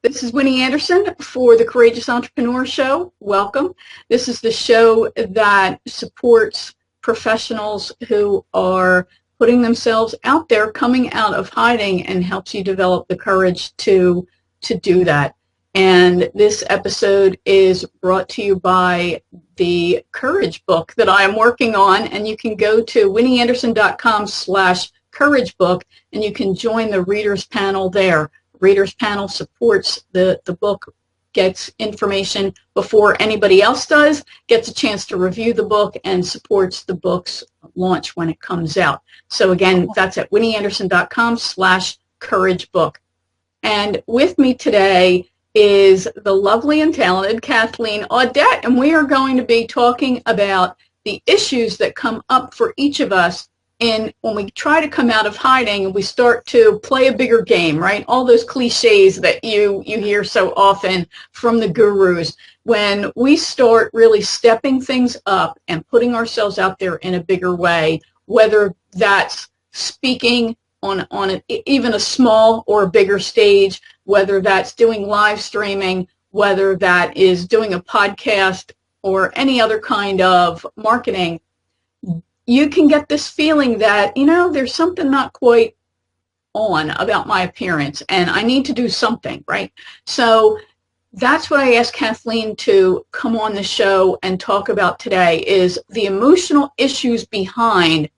This is Winnie Anderson for the Courageous Entrepreneur Show. Welcome. This is the show that supports professionals who are putting themselves out there, coming out of hiding, and helps you develop the courage to do that. And this episode is brought to you by the Courage book that I am working on, and you can go to winnieanderson.com/courage book, and you can join the readers panel there. Readers panel supports the book, gets information before anybody else does, gets a chance to review the book, and supports the book's launch when it comes out. So again, that's at winnieanderson.com/courage book. And with me today is the lovely and talented Kathleen Audette, and we are going to be talking about the issues that come up for each of us when we try to come out of hiding and we start to play a bigger game, right? All those cliches that you hear so often from the gurus. When we start really stepping things up and putting ourselves out there in a bigger way, whether that's speaking on even a small or a bigger stage, whether that's doing live streaming, whether that is doing a podcast or any other kind of marketing, you can get this feeling that, there's something not quite on about my appearance and I need to do something, right? So that's what I asked Kathleen to come on the show and talk about today, is the emotional issues behind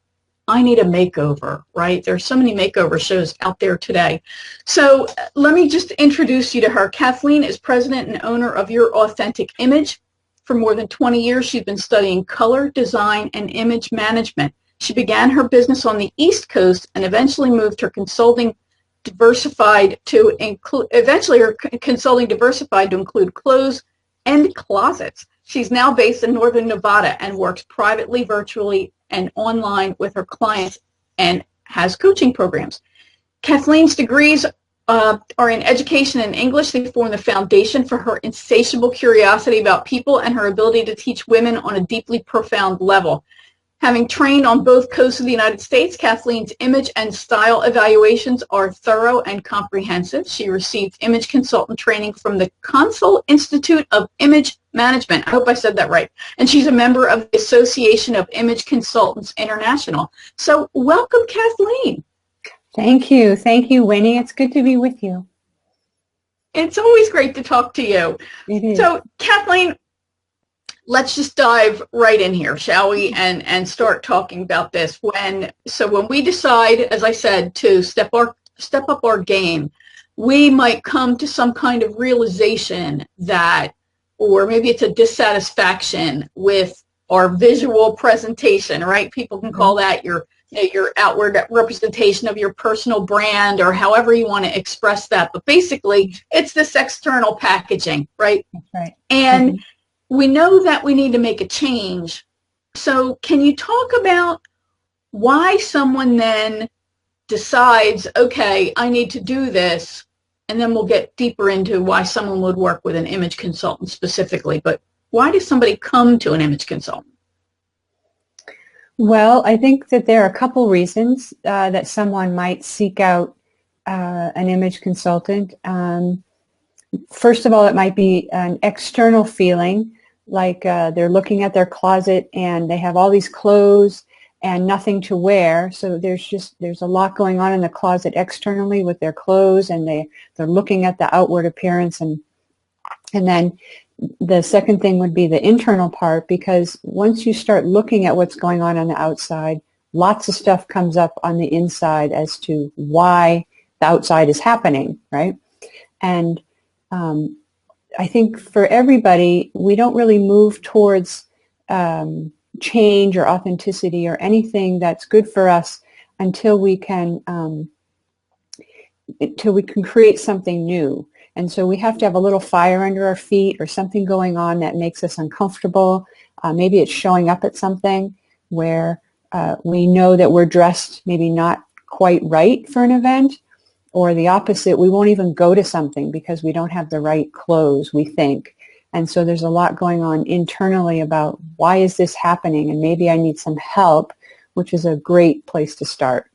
I need a makeover, right? There's so many makeover shows out there today. So let me just introduce you to her. Kathleen is president and owner of Your Authentic Image. For more than 20 years, she's been studying color, design, and image management. She began her business on the East Coast and eventually moved her consulting diversified to include clothes and closets. She's now based in Northern Nevada and works privately, virtually, and online with her clients and has coaching programs. Kathleen's degrees are in education and English. They form the foundation for her insatiable curiosity about people and her ability to teach women on a deeply profound level. Having trained on both coasts of the United States, Kathleen's image and style evaluations are thorough and comprehensive. She received image consultant training from the Consul Institute of Image Management. I hope I said that right. And she's a member of the Association of Image Consultants International. So welcome, Kathleen. Thank you. Thank you, Winnie. It's good to be with you. It's always great to talk to you. It is. So, Kathleen, let's just dive right in here, shall we, and start talking about this. When we decide, as I said, to step up our game, we might come to some kind of realization that, or maybe it's a dissatisfaction with our visual presentation, right? People can call that your outward representation of your personal brand, or however you want to express that. But basically, it's this external packaging, right? That's right. And we know that we need to make a change. So can you talk about why someone then decides, okay, I need to do this, and then we'll get deeper into why someone would work with an image consultant specifically. But why does somebody come to an image consultant? Well, I think that there are a couple reasons that someone might seek out an image consultant. First of all, it might be an external feeling, like they're looking at their closet and they have all these clothes and nothing to wear. So there's a lot going on in the closet externally with their clothes, and they're looking at the outward appearance. And then the second thing would be the internal part, because once you start looking at what's going on the outside, lots of stuff comes up on the inside as to why the outside is happening, right? And I think for everybody, we don't really move towards change or authenticity or anything that's good for us until we can create something new. And so we have to have a little fire under our feet or something going on that makes us uncomfortable. Maybe it's showing up at something where we know that we're dressed maybe not quite right for an event, or the opposite, we won't even go to something because we don't have the right clothes, we think. And so there's a lot going on internally about why is this happening, and maybe I need some help, which is a great place to start.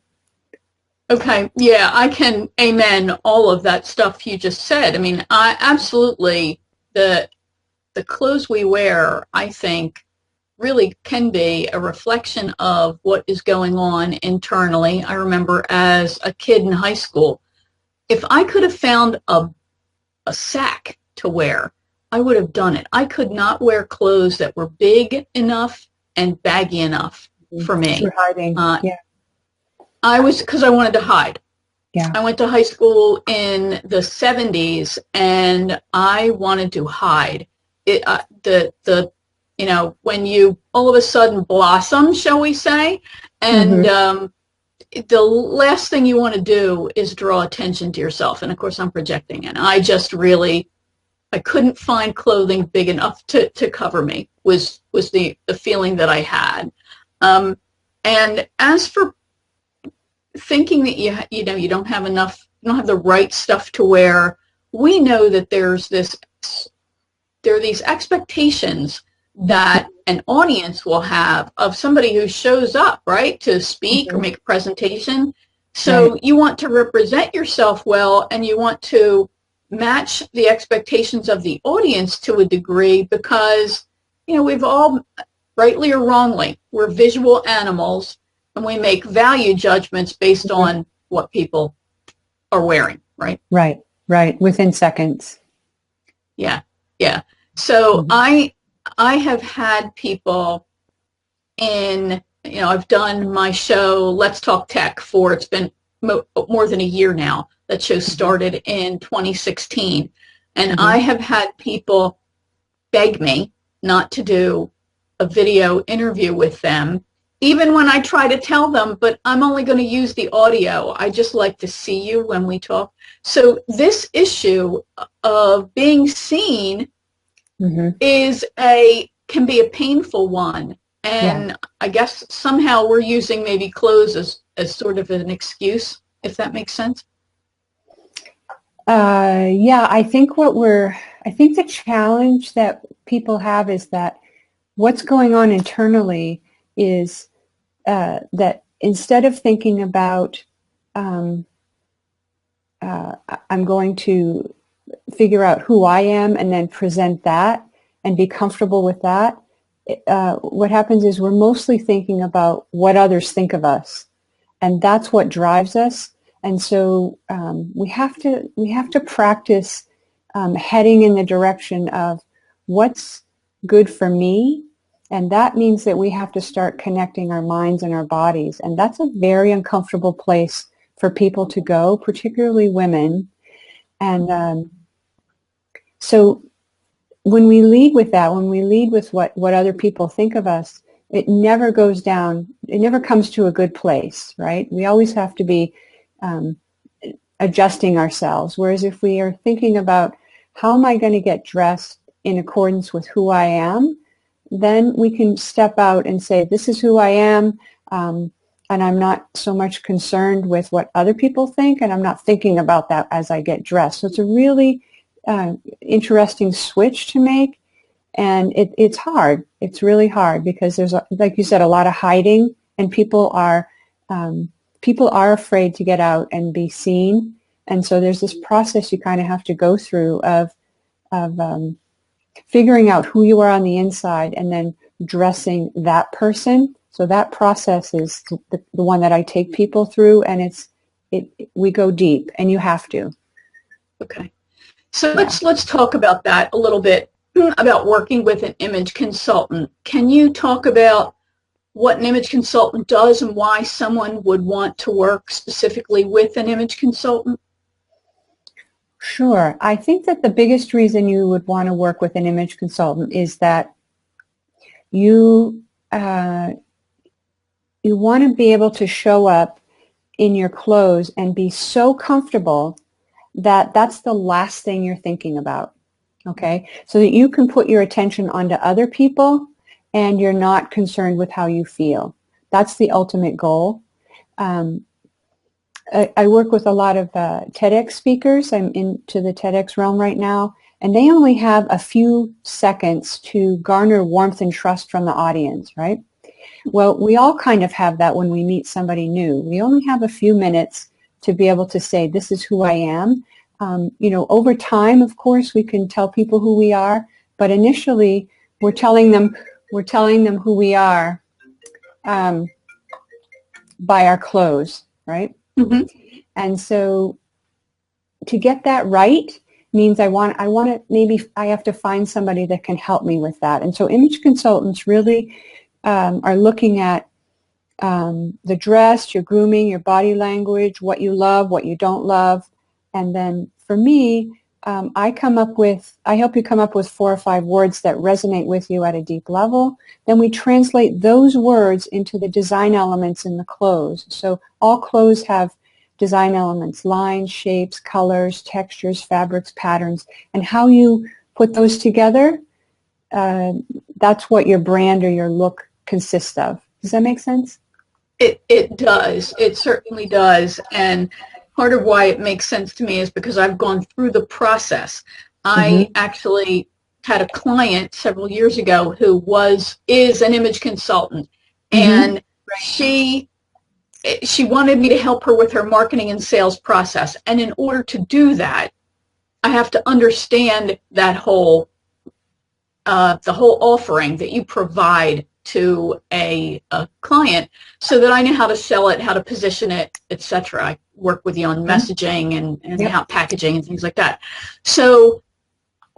Okay, yeah, I can amen all of that stuff you just said. I mean, I absolutely the clothes we wear, I think, really can be a reflection of what is going on internally. I remember as a kid in high school, if I could have found a sack to wear, I would have done it. I could not wear clothes that were big enough and baggy enough for For me. hiding. Uh, Yeah. because I wanted to hide. Yeah. I went to high school in the 70s and I wanted to hide. The when you all of a sudden blossom, shall we say, and Mm-hmm. the last thing you want to do is draw attention to yourself. And of course, I'm projecting, and I just really I couldn't find clothing big enough to cover me. Was the feeling that I had. Um, and as for thinking that you don't have enough, you don't have the right stuff to wear, we know that there are these expectations that an audience will have of somebody who shows up, right, to speak or Mm-hmm. make a presentation. Right. So you want to represent yourself well, and you want to match the expectations of the audience to a degree because, we've all, rightly or wrongly, we're visual animals, and we make value judgments based Mhm. on what people are wearing, right? Right. Right. Within seconds. Yeah, yeah. So Mm-hmm. I have had people in, I've done my show Let's Talk Tech for, it's been more than a year now. That show Mm-hmm. started in 2016. And Mm-hmm. I have had people beg me not to do a video interview with them, even when I try to tell them, but I'm only going to use the audio. I just like to see you when we talk. So this issue of being seen Mm-hmm. can be a painful one. Yeah. And I guess somehow we're using maybe clothes as sort of an excuse, if that makes sense. Yeah, I think the challenge that people have is that what's going on internally is that instead of thinking about, um, I'm going to figure out who I am and then present that and be comfortable with that, what happens is we're mostly thinking about what others think of us, and that's what drives us. And so we have to practice heading in the direction of what's good for me, and that means that we have to start connecting our minds and our bodies, and that's a very uncomfortable place for people to go, particularly women. And so when we lead with that, when we lead with what other people think of us, it never goes down, it never comes to a good place, right? We always have to be um, adjusting ourselves. Whereas if we are thinking about how am I going to get dressed in accordance with who I am, then we can step out and say, this is who I am, and I'm not so much concerned with what other people think, and I'm not thinking about that as I get dressed. So it's a really interesting switch to make, and it's hard. It's really hard because there's, like you said, a lot of hiding, and people are afraid to get out and be seen, and so there's this process you kind of have to go through of figuring out who you are on the inside and then dressing that person. So that process is the one that I take people through, and we go deep, and you have to. Okay. So Yeah. let's talk about that a little bit, about working with an image consultant. Can you talk about what an image consultant does and why someone would want to work specifically with an image consultant? Sure. I think that the biggest reason you would want to work with an image consultant is that you uh, you want to be able to show up in your clothes and be so comfortable that that's the last thing you're thinking about. Okay, so that you can put your attention onto other people and you're not concerned with how you feel. That's the ultimate goal. Um, I work with a lot of TEDx speakers. I'm into the TEDx realm right now, and they only have a few seconds to garner warmth and trust from the audience, right? Well, we all kind of have that when we meet somebody new. We only have a few minutes to be able to say, this is who I am. Over time, of course, we can tell people who we are, but initially we're telling them who we are by our clothes, right? Mm-hmm. And so to get that right means I want to, maybe I have to find somebody that can help me with that. And so image consultants really are looking at the dress, your grooming, your body language, what you love, what you don't love. And then for me, I help you come up with 4 or 5 words that resonate with you at a deep level. Then we translate those words into the design elements in the clothes. So all clothes have design elements: lines, shapes, colors, textures, fabrics, patterns, and how you put those together, that's what your brand or your look consists of. Does that make sense? It does. It certainly does. And part of why it makes sense to me is because I've gone through the process. I Mm-hmm. actually had a client several years ago who is an image consultant, Mm-hmm. and she wanted me to help her with her marketing and sales process. And in order to do that, I have to understand that the whole offering that you provide to a client, so that I know how to sell it, how to position it, etc. I work with you on Mm-hmm. messaging and Yep. how packaging and things like that. So,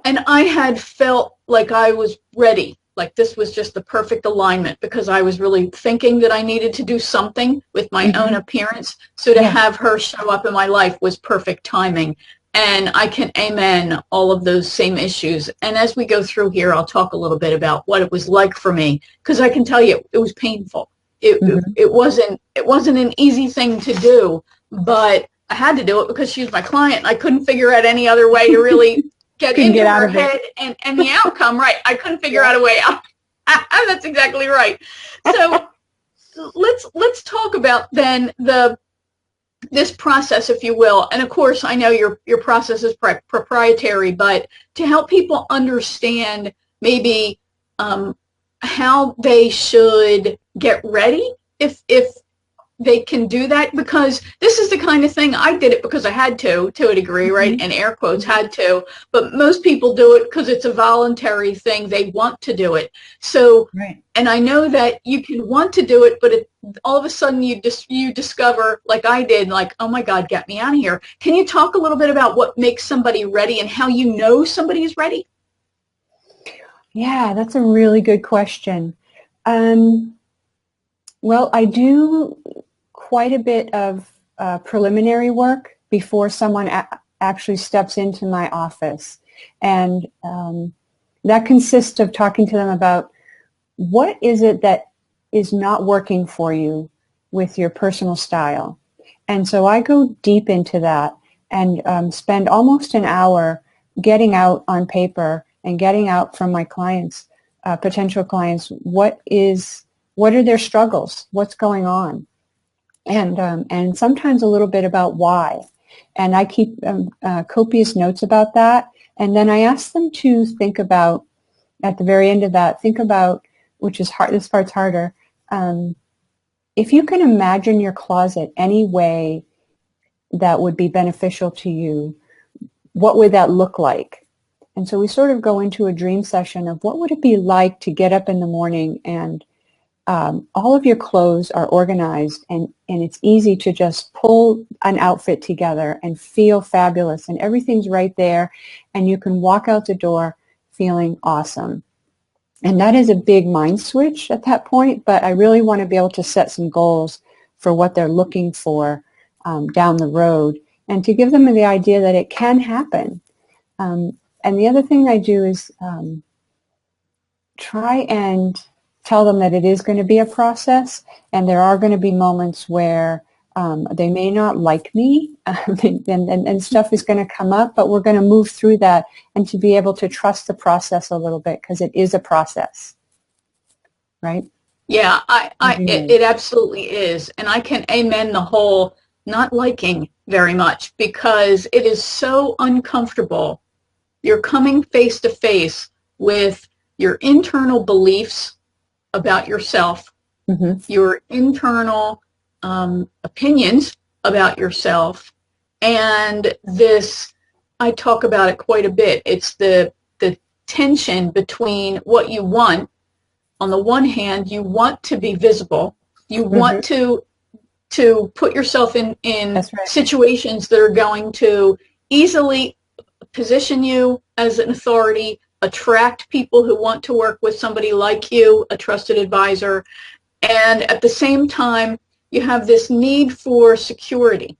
and I had felt like I was ready, like this was just the perfect alignment, because I was really thinking that I needed to do something with my own Mm-hmm. appearance. So to Yeah. have her show up in my life was perfect timing. And I can amen all of those same issues. And as we go through here, I'll talk a little bit about what it was like for me, because I can tell you it was painful. Mm-hmm. It wasn't an easy thing to do, but I had to do it because she was my client. I couldn't figure out any other way to really get Couldn't into get out her of it. head and the outcome. Right. I couldn't figure Yeah. out a way out. That's exactly right. So let's talk about then this process, if you will. And of course, I know your process is proprietary, but to help people understand maybe um, how they should get ready, if they can do that, because this is the kind of thing I did it because I had to a degree, right? Mm-hmm. And air quotes, Mm-hmm. had to, but most people do it because it's a voluntary thing. They want to do it. So, Right. and I know that you can want to do it, but all of a sudden you discover, like I did, like, oh my God, get me out of here. Can you talk a little bit about what makes somebody ready and how you know somebody is ready? Yeah, that's a really good question. Um, well, I do quite a bit of preliminary work before someone actually steps into my office. And that consists of talking to them about what is it that is not working for you with your personal style. And so I go deep into that and spend almost an hour getting out on paper and getting out from my clients, potential clients, what are their struggles, what's going on, and sometimes a little bit about why. And I keep copious notes about that. And then I ask them to think about, at the very end of that, think about, which is hard, this part's harder, um, if you can imagine your closet any way that would be beneficial to you, what would that look like? And so we sort of go into a dream session of what would it be like to get up in the morning and all of your clothes are organized, and it's easy to just pull an outfit together and feel fabulous, and everything's right there, and you can walk out the door feeling awesome. And that is a big mind switch at that point, but I really want to be able to set some goals for what they're looking for down the road, and to give them the idea that it can happen. And the other thing I do is try and tell them that it is going to be a process, and there are going to be moments where they may not like me, and stuff is going to come up, but we're going to move through that, and to be able to trust the process a little bit, because it is a process, right? Yeah, As you know. it absolutely is. And I can amen the whole not liking very much, because it is so uncomfortable. You're coming face to face with your internal beliefs about yourself, Mm-hmm. your internal opinions, about yourself. And this, I talk about it quite a bit. It's the tension between what you want. On the one hand, you want to be visible. You Mm-hmm. want to put yourself in That's right. situations that are going to easily position you as an authority, attract people who want to work with somebody like you, a trusted advisor, and at the same time, you have this need for security.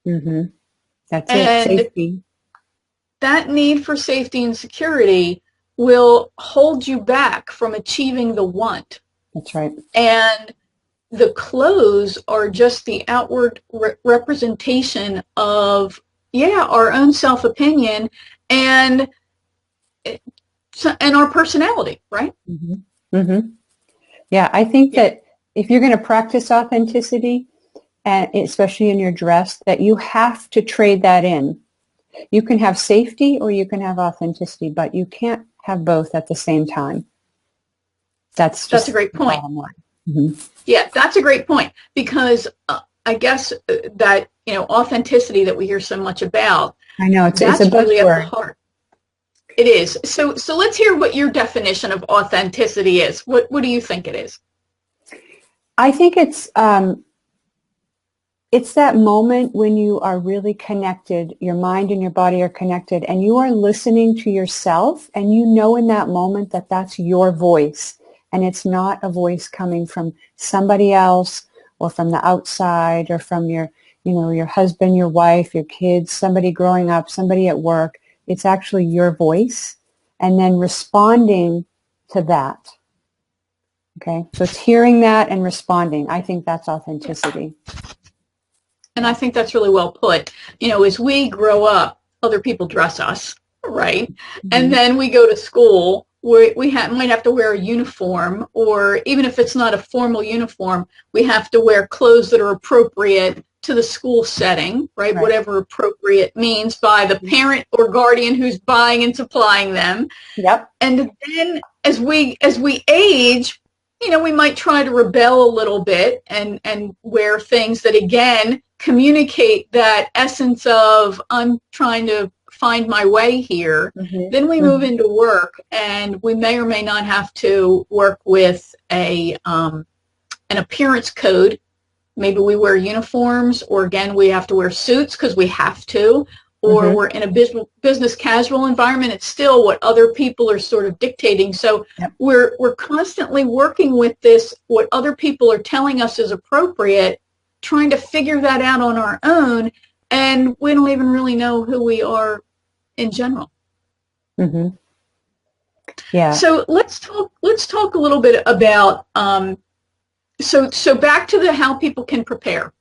Mm-hmm. That's it. And Safety. that need for safety and security will hold you back from achieving the want. That's right. And the clothes are just the outward representation of, yeah, our own self-opinion and our personality, right? Mm-hmm. Mm-hmm. Yeah, I think Yeah, that if you're going to practice authenticity, and especially in your dress, that you have to trade that in. You can have safety or you can have authenticity, but you can't have both at the same time. That's that's a just great the point. bottom line. Mm-hmm. Yeah, that's a great point because I guess that, authenticity that we hear so much about, I know it's a that's really at the buzzword. heart. It is. So let's hear what your definition of authenticity is. What do you think it is? I think it's that moment when you are really connected, your mind and your body are connected, and you are listening to yourself, and you know in that moment that that's your voice, and it's not a voice coming from somebody else or from the outside or from your husband, your wife, your kids, somebody growing up, somebody at work. It's actually your voice, and then responding to that. Okay, so it's hearing that and responding. I think that's authenticity. And Yeah. I think that's really well put. As we grow up, other people dress us, right? And Mm-hmm. then we go to school. Might have to wear a uniform, or even if it's not a formal uniform, we have to wear clothes that are appropriate to the school setting, right? Right. Whatever appropriate means by the parent or guardian who's buying and supplying them. Yep. And then as we age, we might try to rebel a little bit and wear things that again communicate that essence of I'm trying to find my way here. Mm-hmm. Then we move Mm-hmm. into work, and we may or may not have to work with an appearance code. Maybe we wear uniforms, or again, we have to wear suits because we have to, or Mm-hmm. we're in a business casual environment. It's still what other people are sort of dictating. So Yep. we're constantly working with this, what other people are telling us is appropriate, trying to figure that out on our own, and we don't even really know who we are in general. Mm-hmm. Yeah. So let's talk a little bit about so back to the how people can prepare.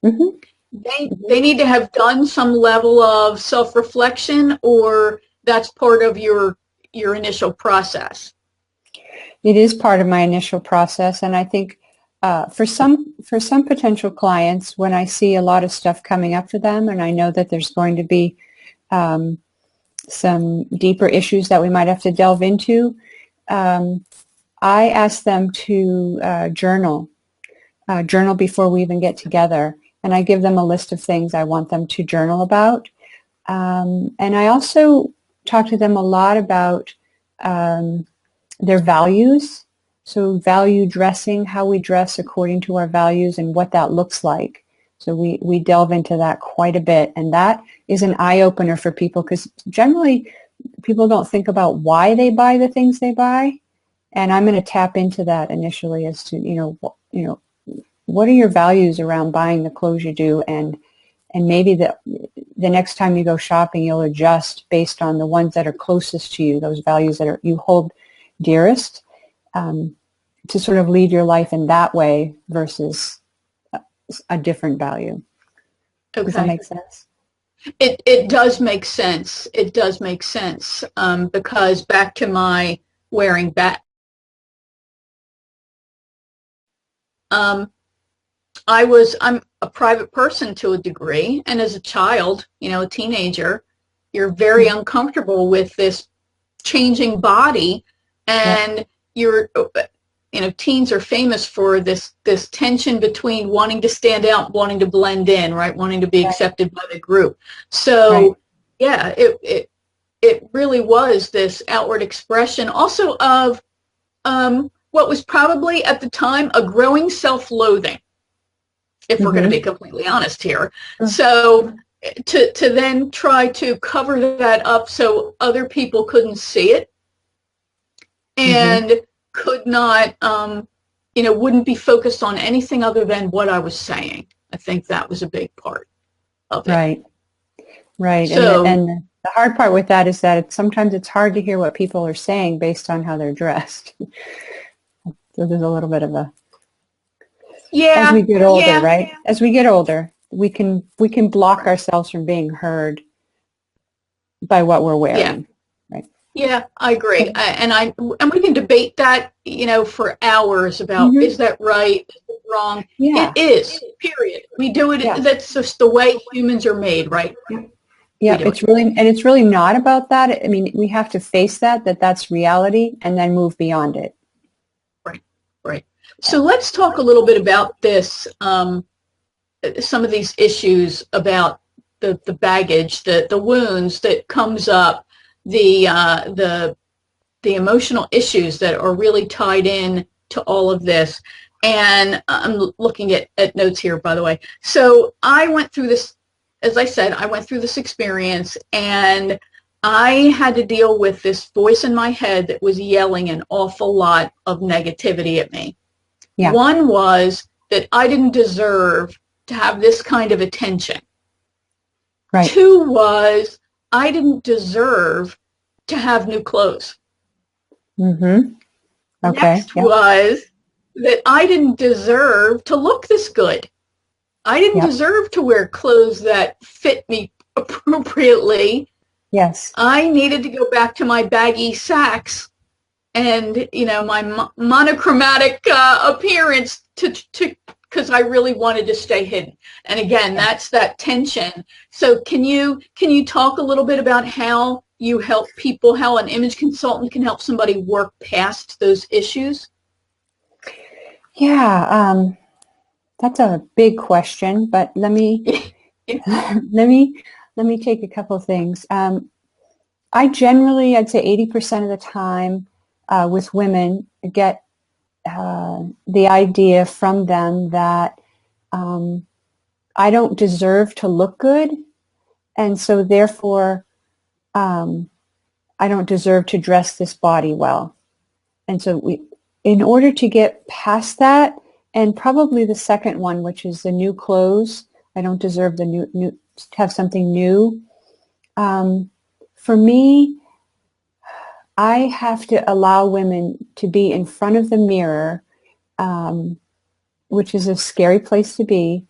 Mm-hmm. Mm-hmm. They need to have done some level of self-reflection, or that's part of your initial process. It is part of my initial process, and I think for some potential clients, when I see a lot of stuff coming up for them, and I know that there's going to be um, some deeper issues that we might have to delve into, um, I ask them to journal before we even get together, and I give them a list of things I want them to journal about. And I also talk to them a lot about um, their values. So value dressing, how we dress according to our values and what that looks like. So we delve into that quite a bit. And that is an eye-opener for people because generally people don't think about why they buy the things they buy. And I'm going to tap into that initially as to, what are your values around buying the clothes you do, and maybe the next time you go shopping, you'll adjust based on the ones that are closest to you, those values that you hold dearest, um, to sort of lead your life in that way versus a different value. Does that Okay. make sense? It does make sense. It does make sense, because back to my wearing back. Um, I'm a private person to a degree, and as a child, a teenager, you're very Mm-hmm. uncomfortable with this changing body, Yep. and you're teens are famous for this tension between wanting to stand out, wanting to blend in, right? Wanting to be Right. accepted by the group. Right. So yeah, it really was this outward expression also of what was probably at the time a growing self-loathing, if we're going to be Mm-hmm. completely honest here. Sure. So to then try to cover that up so other people couldn't see it Mm-hmm. and could not, wouldn't be focused on anything other than what I was saying. I think that was a big part of it. Right. Right. So, The hard part with that is that sometimes it's hard to hear what people are saying based on how they're dressed. So there's a little bit of a, as we yeah, get older, yeah, right? As we get older, we can block ourselves from being heard by what we're yeah. wearing, right? Yeah, I agree. And we can debate that, for hours about Mm-hmm. is that right, is it wrong? It Yeah. is, period. We do it, Yeah. that's just the way humans are made, right? Yeah. We Yeah. do it. It's really not about that. I mean, we have to face that's reality and then move beyond it. Right, right. Yeah. So let's talk a little bit about this, some of these issues about the baggage, the wounds that comes up, the emotional issues that are really tied in to all of this. And I'm looking at notes here, by the way. So I went through this, as I said, I went through this experience, and I had to deal with this voice in my head that was yelling an awful lot of negativity at me. Yeah. One was that I didn't deserve to have this kind of attention. Right. Two was I didn't deserve to have new clothes. Mm-hmm. Okay. Next Yeah. was that I didn't deserve to look this good. I didn't Yeah. deserve to wear clothes that fit me appropriately. Yes. I needed to go back to my baggy sacks and my monochromatic appearance to because I really wanted to stay hidden. And again, Yeah. that's that tension. So can you talk a little bit about how you help people, how an image consultant can help somebody work past those issues? Yeah. That's a big question, but let me let me let me take a couple of things. I generally, I'd say 80% of the time with women, get the idea from them that um, I don't deserve to look good, and so therefore um, I don't deserve to dress this body well. And so in order to get past that, and probably the second one, which is the new clothes, I don't deserve the new to have something new. Um, for me, I have to allow women to be in front of the mirror, um, which is a scary place to be.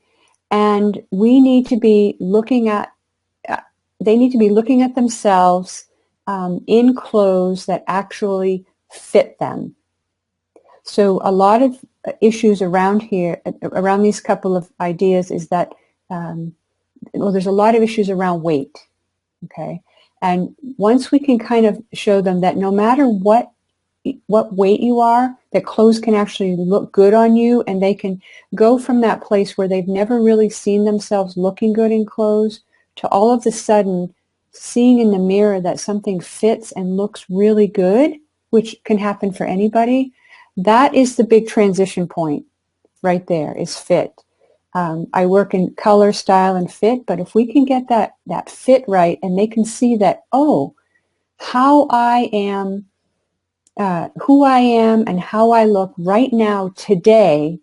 And we need to be looking at, uh, they need to be looking at themselves in clothes that actually fit them. So a lot of issues around here, around these couple of ideas is that, well, there's a lot of issues around weight. Okay. And once we can kind of show them that no matter what weight you are, that clothes can actually look good on you, and they can go from that place where they've never really seen themselves looking good in clothes to all of a sudden seeing in the mirror that something fits and looks really good, which can happen for anybody. That is the big transition point right there, is fit. I work in color, style, and fit, but if we can get that fit right, and they can see that, oh, how I am, who I am and how I look right now today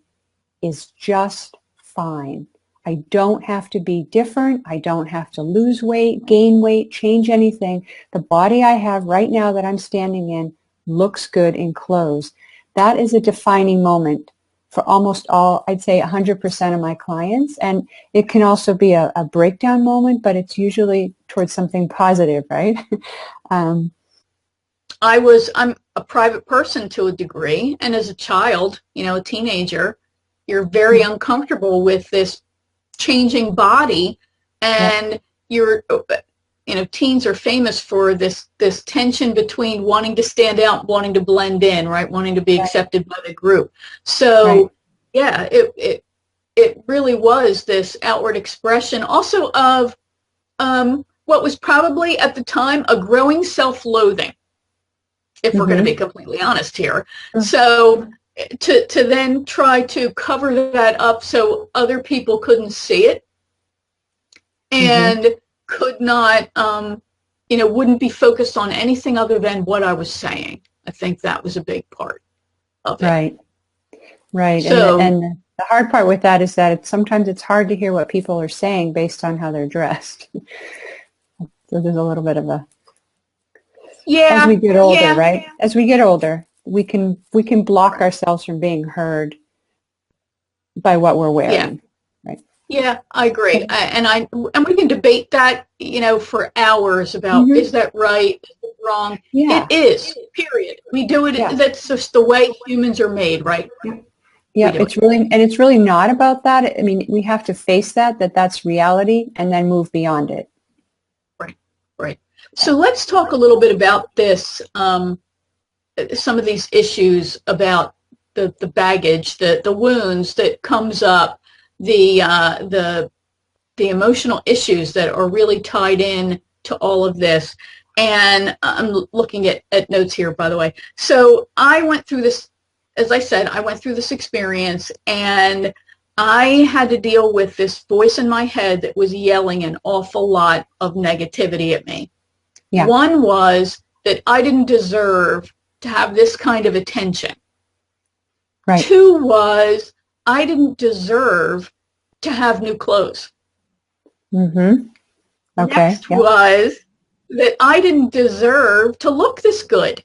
is just fine. I don't have to be different. I don't have to lose weight, gain weight, change anything. The body I have right now that I'm standing in looks good in clothes. That is a defining moment for almost all, I'd say 100% of my clients. And it can also be a breakdown moment, but it's usually towards something positive, right? um, I'm a private person to a degree, and as a child, a teenager, you're very yeah, uncomfortable with this changing body, yep, and you're teens are famous for this tension between wanting to stand out, wanting to blend in, right? Wanting to be Right. accepted by the group. Right. So yeah, it really was this outward expression also of what was probably at the time a growing self-loathing, if we're going to be Mm-hmm. completely honest here. Sure. So to then try to cover that up so other people couldn't see it Mm-hmm. and could not, wouldn't be focused on anything other than what I was saying. I think that was a big part of it. Right. Right. And So the hard part with that is that sometimes it's hard to hear what people are saying based on how they're dressed. So there's a little bit of a, as we yeah, get older, yeah, right? As we get older, we can block ourselves from being heard by what we're yeah. wearing, right? Yeah, I agree. Okay. And we can debate that, for hours about Mm-hmm. is that right, is it wrong? It Yeah. is, period. We do it, Yeah. that's just the way humans are made, right? Yeah. We Yeah. do it. It's really not about that. I mean, we have to face that's reality and then move beyond it. Right, right. Yeah. So let's talk a little bit about this, some of these issues about the baggage, the wounds that comes up, the uh, the the emotional issues that are really tied in to all of this. And I'm looking at notes here, by the way. So I went through this, as I said, I went through this experience, and I had to deal with this voice in my head that was yelling an awful lot of negativity at me. Yeah. One was that I didn't deserve to have this kind of attention. Right. Two was I didn't deserve to have new clothes. Mm-hmm. Okay. Next Yep. was that I didn't deserve to look this good.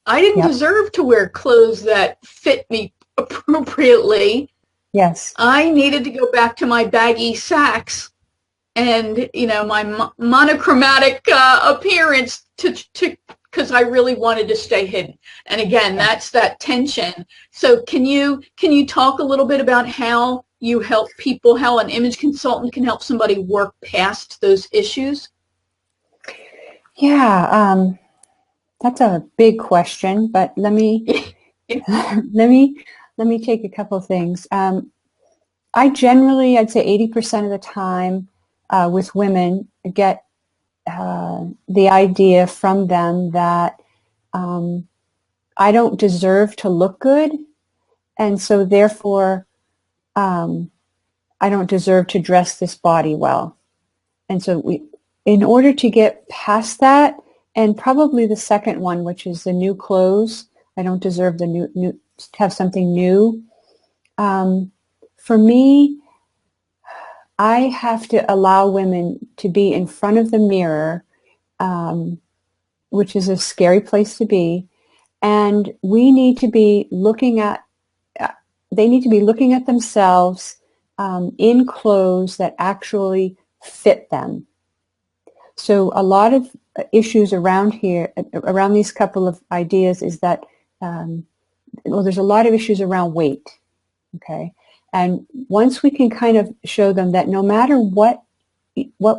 I didn't Yep. deserve to wear clothes that fit me appropriately. Yes. I needed to go back to my baggy sacks and my monochromatic appearance to because I really wanted to stay hidden. And again, Yeah. that's that tension. So can you talk a little bit about how you help people, how an image consultant can help somebody work past those issues? Yeah. That's a big question, but let me let me let me take a couple of things. I'd say 80% of the time with women get the idea from them that um, I don't deserve to look good, and so therefore um, I don't deserve to dress this body well. And so in order to get past that, and probably the second one, which is the new clothes, I don't deserve the new to have something new. Um, for me, I have to allow women to be in front of the mirror, um, which is a scary place to be, and we need to be looking at. They need to be looking at themselves in clothes that actually fit them. So a lot of issues around here, around these couple of ideas, is that there's a lot of issues around weight. Okay, and once we can kind of show them that no matter what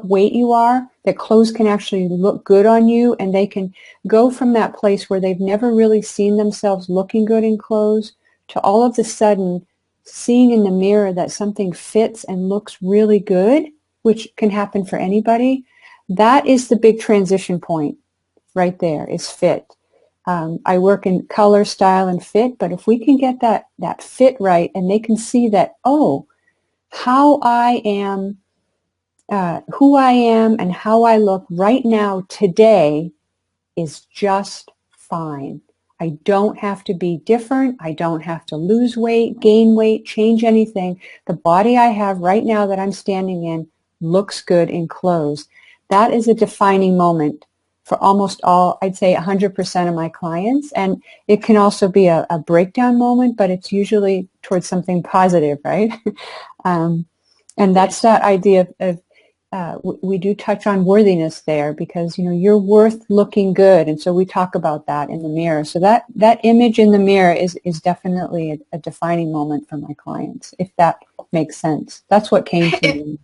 weight you are, that clothes can actually look good on you, and they can go from that place where they've never really seen themselves looking good in clothes to all of a sudden seeing in the mirror that something fits and looks really good, which can happen for anybody. That is the big transition point right there, is fit. I work in color, style, and fit, but if we can get that fit right, and they can see that, oh, how I am, who I am and how I look right now today is just fine. I don't have to be different. I don't have to lose weight, gain weight, change anything. The body I have right now that I'm standing in looks good in clothes. That is a defining moment for almost all, I'd say 100% of my clients. And it can also be a breakdown moment, but it's usually towards something positive, right? um, and that's that idea of we do touch on worthiness there, because you're worth looking good, and so we talk about that in the mirror. So that image in the mirror is definitely a defining moment for my clients, if that makes sense. That's what came to It, me.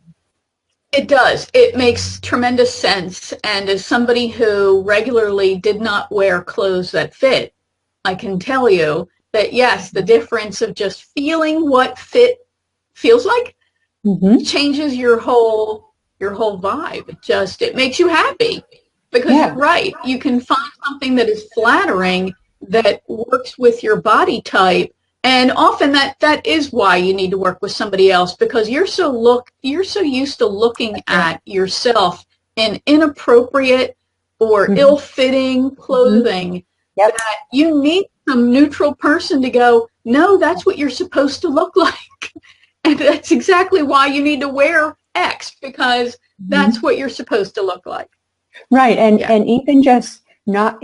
It does. It makes tremendous sense. And as somebody who regularly did not wear clothes that fit, I can tell you that yes, the difference of just feeling what fit feels like Mm-hmm. changes your whole vibe. It makes you happy because you're Yeah. right. You can find something that is flattering that works with your body type, and often that is why you need to work with somebody else, because you're so used to looking That's right. at yourself in inappropriate or Mm-hmm. ill-fitting Mm-hmm. clothing Yep. that you need some neutral person to go, no, that's what you're supposed to look like. And that's exactly why you need to wear X, because that's Mm-hmm. what you're supposed to look like. Right. Yeah. And even just not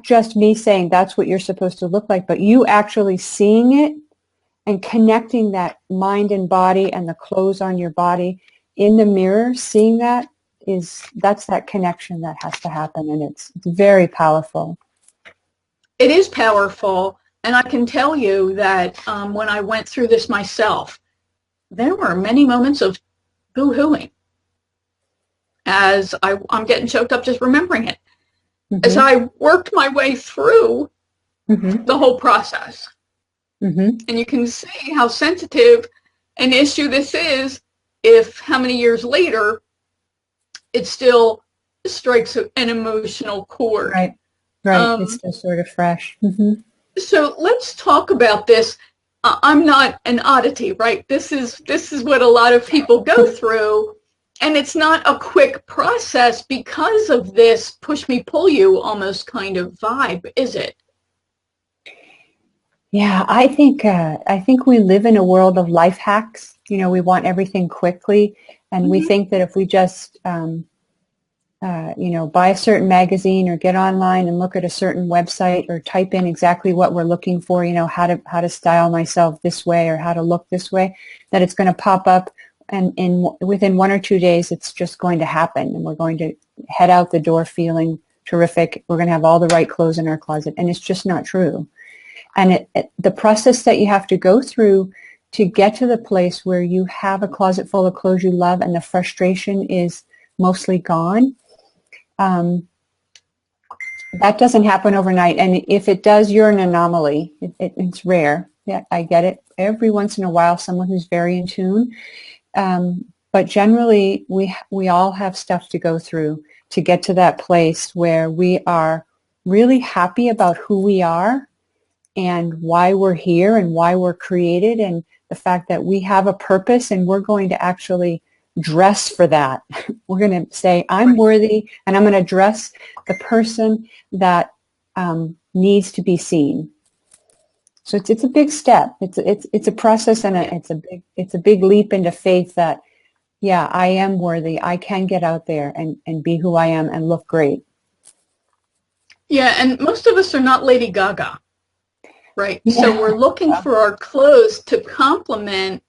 just me saying that's what you're supposed to look like, but you actually seeing it and connecting that mind and body and the clothes on your body in the mirror, seeing that's that connection that has to happen, and it's very powerful. It is powerful. And I can tell you that when I went through this myself, there were many moments of boo-hooing as I'm getting choked up just remembering it. As Mm-hmm. I worked my way through Mm-hmm. the whole process. Mm-hmm. And you can see how sensitive an issue this is if how many years later it still strikes an emotional chord. Right. Right. It's Um, still sort of fresh. Mm-hmm. so let's talk about this. I'm not an oddity, right? This is what a lot of people go through, and it's not a quick process because of this push me pull you almost kind of vibe, is it? Yeah, I think we live in a world of life hacks. We want everything quickly, and we Mm-hmm. think that if we just buy a certain magazine or get online and look at a certain website or type in exactly what we're looking for, how to style myself this way or how to look this way, that it's going to pop up, and within 1 or 2 days, it's just going to happen, and we're going to head out the door feeling terrific. We're going to have all the right clothes in our closet, and it's just not true. And the process that you have to go through to get to the place where you have a closet full of clothes you love and the frustration is mostly gone, um, that doesn't happen overnight. And if it does, you're an anomaly. It's rare. Yeah, I get it. Every once in a while, someone who's very in tune. But generally, we all have stuff to go through to get to that place where we are really happy about who we are and why we're here and why we're created, and the fact that we have a purpose, and we're going to actually dress for that. We're going to say, I'm Right. worthy, and I'm going to dress the person that needs to be seen. So it's a big step. It's a process, and Yeah. it's a big leap into faith that, yeah, I am worthy. I can get out there and be who I am and look great. Yeah, and most of us are not Lady Gaga, right? So we're Yeah. looking for our clothes to complement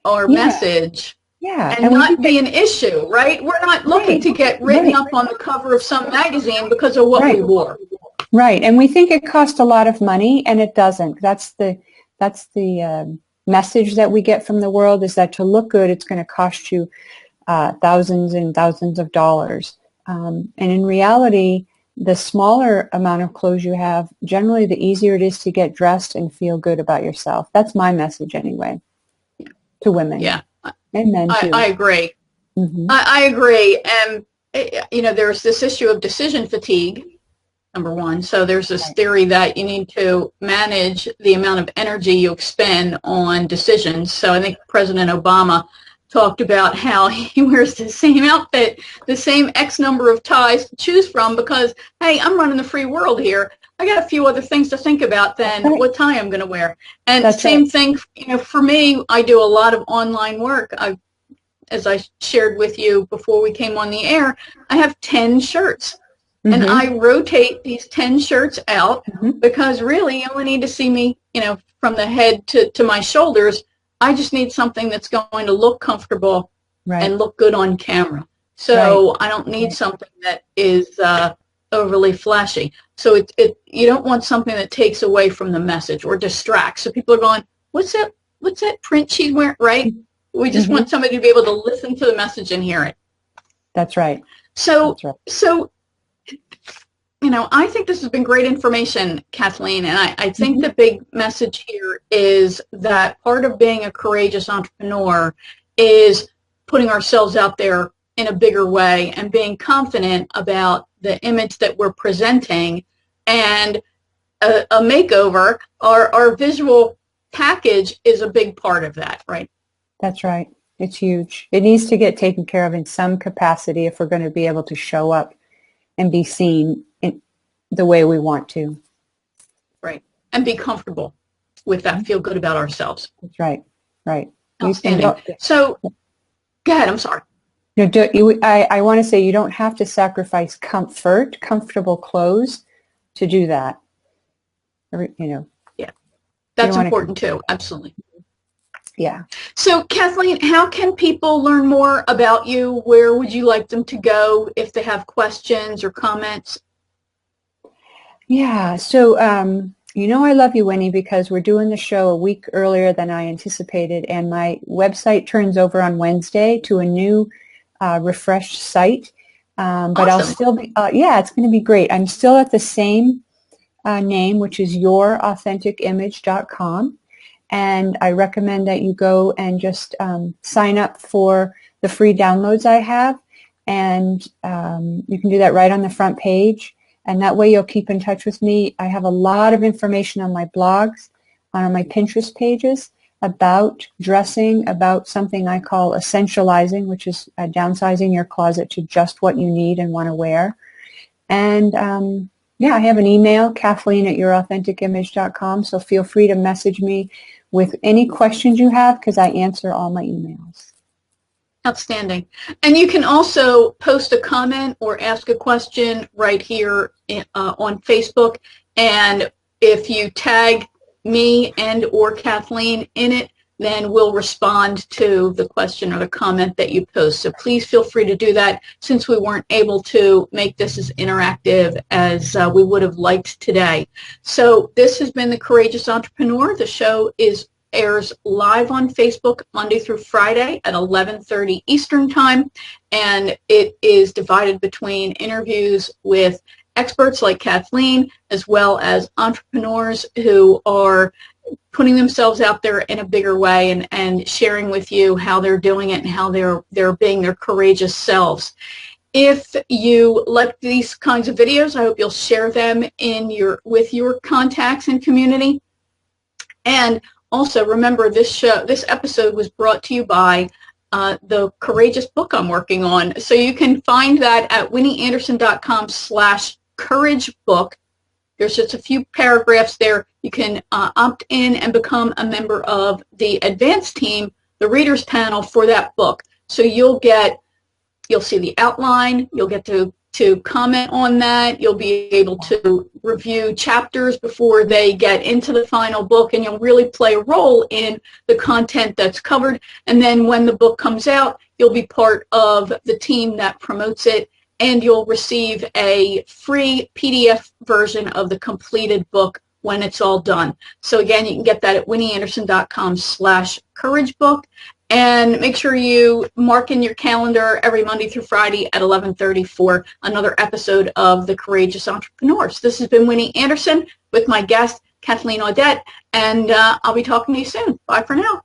our Yeah. message Yeah. and And we think not that, be an issue, right? We're not looking right, to get written right, up on the cover of some magazine because of what we right. wore. Right, and we think it costs a lot of money, and it doesn't. That's the message that we get from the world, is that to look good, it's going to cost you thousands and thousands of dollars. And in reality, the smaller amount of clothes you have, generally the easier it is to get dressed and feel good about yourself. That's my message anyway, to women Yeah, and men I too. agree. Hmm. I agree. And, there's this issue of decision fatigue, number one. So there's this Right. theory that you need to manage the amount of energy you expend on decisions. So I think President Obama talked about how he wears the same outfit, the same X number of ties to choose from because, hey, I'm running the free world here. I got a few other things to think about That's than right. what tie I'm going to wear. And That's right. same thing, for me, I do a lot of online work. As I shared with you before we came on the air, I have 10 shirts and Hmm. I rotate these 10 shirts out Hmm. because really you only need to see me, from the head to my shoulders. I just need something that's going to look comfortable Right. and look good on camera. Right. So I don't need Right. something that is overly flashy. So you don't want something that takes away from the message or distracts. So people are going, what's that print she's wearing, right? We just want somebody to be able to listen to the message and hear it. That's right. So, That's right. so I think this has been great information, Kathleen, and I think the big message here is that part of being a courageous entrepreneur is putting ourselves out there in a bigger way and being confident about the image that we're presenting, and a makeover, our visual package is a big part of that, right? That's right. It's huge. It needs to get taken care of in some capacity if we're going to be able to show up and be seen in the way we want to. Right. And be comfortable with that, feel good about ourselves. That's right. Right. Outstanding. So, go ahead. I'm sorry. No, I want to say you don't have to sacrifice comfortable clothes to do that. Yeah. That's important too. Absolutely. Yeah. So, Kathleen, how can people learn more about you? Where would you like them to go if they have questions or comments? Yeah. So, I love you, Winnie, because we're doing the show a week earlier than I anticipated, and my website turns over on Wednesday to a new refreshed site. But Awesome. I'll still be, it's going to be great. I'm still at the same name, which is yourauthenticimage.com. And I recommend that you go and just sign up for the free downloads I have. And you can do that right on the front page. And that way you'll keep in touch with me. I have a lot of information on my blogs, on my Pinterest pages about dressing, about something I call essentializing, which is downsizing your closet to just what you need and want to wear. And I have an email, Kathleen@yourauthenticimage.com. So feel free to message me with any questions you have, because I answer all my emails. Outstanding. And you can also post a comment or ask a question right here on Facebook. And if you tag me and or Kathleen in it, then we'll respond to the question or the comment that you post. So please feel free to do that, since we weren't able to make this as interactive as we would have liked today. So this has been The Courageous Entrepreneur. The show airs live on Facebook Monday through Friday at 11:30 Eastern Time, and it is divided between interviews with experts like Kathleen, as well as entrepreneurs who are putting themselves out there in a bigger way and sharing with you how they're doing it and how they're being their courageous selves. If you like these kinds of videos, I hope you'll share them with your contacts and community. And also remember, this episode was brought to you by the courageous book I'm working on. So you can find that at winnieanderson.com/couragebook. There's just a few paragraphs there. You can opt in and become a member of the advanced team, the readers panel for that book. So you'll see the outline, you'll get to comment on that, you'll be able to review chapters before they get into the final book, and you'll really play a role in the content that's covered. And then when the book comes out, you'll be part of the team that promotes it, and you'll receive a free PDF version of the completed book when it's all done. So again, you can get that at winnieanderson.com/couragebook. And make sure you mark in your calendar every Monday through Friday at 11:30 for another episode of The Courageous Entrepreneurs. This has been Winnie Anderson with my guest, Kathleen Audette, and I'll be talking to you soon. Bye for now.